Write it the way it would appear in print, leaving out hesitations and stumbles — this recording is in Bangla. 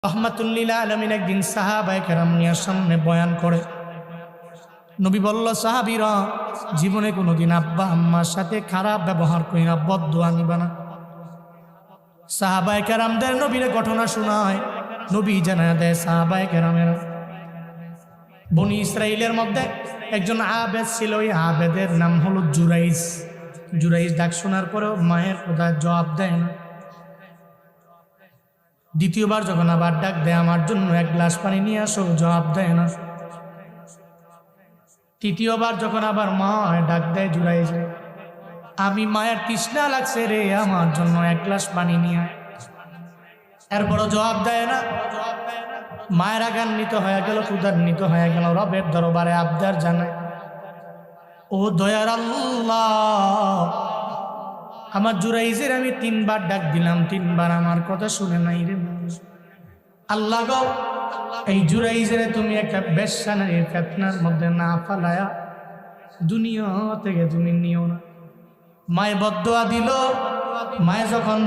রহমাতুল্লিল আলামিন একদিন সাহাবায়ে কেরাম নিয়ে সামনে বয়ান করে। নবী বলল, সাহাবীরা, জীবনে কোনোদিন আব্বা আম্মার সাথে খারাপ ব্যবহার করি না, বদদুয়া নিবা না। সাহাবায়ে কেরামদের নবীর ঘটনা শোনায়। নবী জানায় দেয় সাহাবায়ে কেরামেরা, বনি ইসরাইলের মধ্যে একজন আবেদ ছিল। ওই আবেদের নাম হলো জুরাইজ। জুরাইজ ডাক শোনার পরেও মায়ের কথা জবাব দেয় না। দ্বিতীয়বার যখন আবার ডাক দেয়, আমার জন্য এক গ্লাস পানি নিয়ে আসো, জবাব দেয় না। তৃতীয়বার যখন আবার মা ডাক দেয় জুরাইজ, আমি মায়ের তৃষ্ণা লাগছে রে, আমার জন্য এক গ্লাস পানি নিয়ে আয়। এরপরও জবাব দেয় না। মায়ের আগান্বিত হয়ে গেল, ক্ষুধান্বিত হয়ে গেল, রবের দরবারে আবদার জানায়, ও দয়ার আল্লাহ, আমার জুরাইজের আমি 3বার ডাক দিলাম, 3বার আমার কথা শুনে নাই রে। আল্লাহ গো, এই জুরাইজের তুমি একটা বেশ্যা নারীর ফিতনার মধ্যে না ফালায়া দুনিয়া থেকে তুমি নিও না। মায়ে বদদুয়া দিল। মায়ে যখন